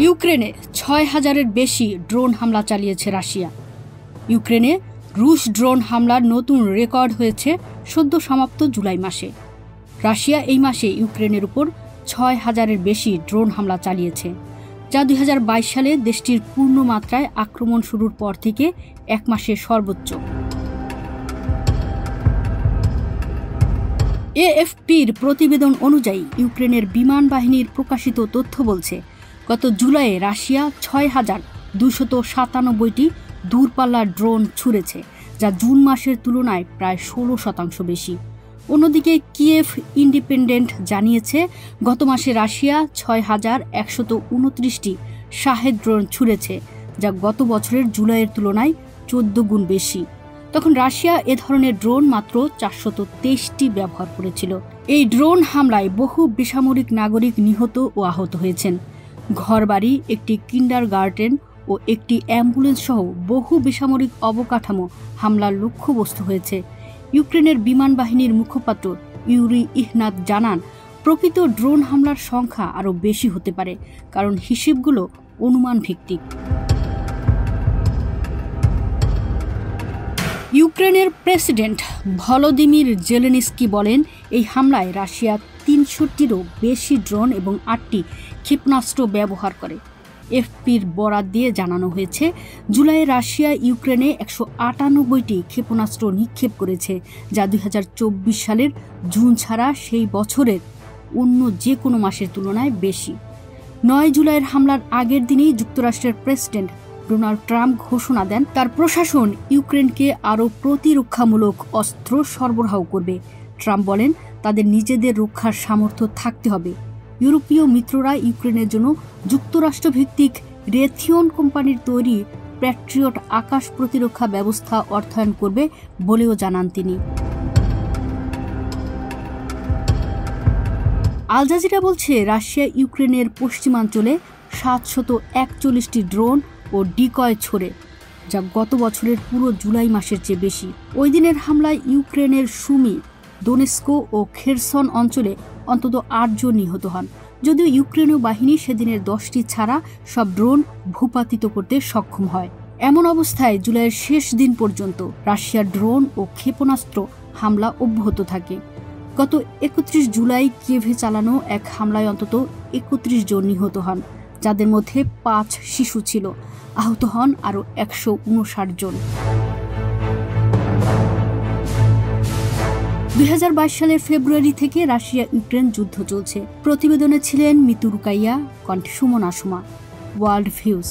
ইউক্রেনে ৬,০০০-এর বেশি ড্রোন হামলা চালিয়েছে রাশিয়া। ইউক্রেনে রুশ ড্রোন হামলার নতুন রেকর্ড হয়েছে সদ্য সমাপ্ত জুলাই মাসে। রাশিয়া এই মাসে ইউক্রেনের উপর ৬,০০০-এর বেশি ড্রোন হামলা চালিয়েছে, যা ২০২২ সালে দেশটির পূর্ণমাত্রায় আক্রমণ শুরুর পর থেকে এক মাসের সর্বোচ্চ। এএফপির প্রতিবেদন অনুযায়ী ইউক্রেনের বিমান বাহিনীর প্রকাশিত তথ্য বলছে, গত জুলাইয়ে রাশিয়া ৬,২৯৭টি দূরপাল্লার ড্রোন ছুড়েছে, যা জুন মাসের তুলনায় প্রায় ১৬% বেশি। অন্যদিকে কিয়েভ ইন্ডিপেন্ডেন্ট জানিয়েছে, গত মাসে রাশিয়া ৬,১২৯টি শাহেদ ড্রোন ছুড়েছে, যা গত বছরের জুলাইয়ের তুলনায় ১৪ গুণ বেশি। তখন রাশিয়া এ ধরনের ড্রোন মাত্র ৪২৩টি ব্যবহার করেছিল। এই ড্রোন হামলায় বহু বেসামরিক নাগরিক নিহত ও আহত হয়েছেন। ঘরবাড়ি, একটি কিন্ডারগার্টেন ও একটি অ্যাম্বুলেন্স সহ বহু বেসামরিক অবকাঠামো হামলার লক্ষ্যবস্তু হয়েছে। ইউক্রেনের বিমান বাহিনীর মুখপাত্র ইউরি ইহনাত জানান, প্রকৃত ড্রোন হামলার সংখ্যা আরও বেশি হতে পারে, কারণ হিসেবগুলো অনুমান ভিত্তিক। ইউক্রেনের প্রেসিডেন্ট ভলোদিমির জেলেনস্কি বলেন, এই হামলায় রাশিয়া ৩০০টিরও বেশি ড্রোন এবং ৮টি ক্ষেপণাস্ত্র ব্যবহার করে। এফপির বরাত দিয়ে জানানো হয়েছে, জুলাইয়ে রাশিয়া ইউক্রেনে ১৯৮টি ক্ষেপণাস্ত্র নিক্ষেপ করেছে, যা ২০২৪ সালের জুন ছাড়া সেই বছরের অন্য যে কোনো মাসের তুলনায় বেশি। ৯ জুলাইয়ের হামলার আগের দিনেই যুক্তরাষ্ট্রের প্রেসিডেন্ট ডোনাল্ড ট্রাম্প ঘোষণা দেন, তার প্রশাসন ইউক্রেনকে আরও প্রতিরক্ষামূলক অস্ত্র সরবরাহ করবে। ট্রাম্প বলেন, তাদের নিজেদের রক্ষার সামর্থ্য থাকতে হবে। ইউরোপীয় মিত্ররা ইউক্রেনের জন্য যুক্তরাষ্ট্রভিত্তিক রেথিয়ন কোম্পানির তৈরি প্যাট্রিয়ট আকাশ প্রতিরক্ষা ব্যবস্থা অর্থায়ন করবে বলেও জানান তিনি। আল জাজিরা বলছে, রাশিয়া ইউক্রেনের পশ্চিমাঞ্চলে ৭৪১টি ড্রোন ও ডিকয় ছোড়ে, যা গত বছরের পুরো জুলাই মাসের চেয়ে বেশি। ওই দিনের হামলায় ইউক্রেনের সুমি, দোনেস্কো ও খেরসন অঞ্চলে অন্তত ৮ জন নিহত হন। যদিও ইউক্রেনীয় বাহিনী সেদিনের 10টি ছাড়া সব ড্রোন ভূপাতিত করতে সক্ষম হয়। এমন অবস্থায় জুলাইয়ের শেষ দিন পর্যন্ত রাশিয়ার ড্রোন ও ক্ষেপণাস্ত্র হামলা অব্যাহত থাকে। গত ৩১ জুলাই কিয়েভে চালানো এক হামলায় অন্তত ৩১ জন নিহত হন, যাদের মধ্যে ৫ শিশু ছিল। আহত হন আরও ১৫৯ জন। ২০২২ সালের ফেব্রুয়ারি থেকে রাশিয়া ইউক্রেন যুদ্ধ চলছে। প্রতিবেদনে ছিলেন মিতু রুকাইয়া, কণ্ঠে সুমন আসমা, ওয়ার্ল্ড ভিউজ।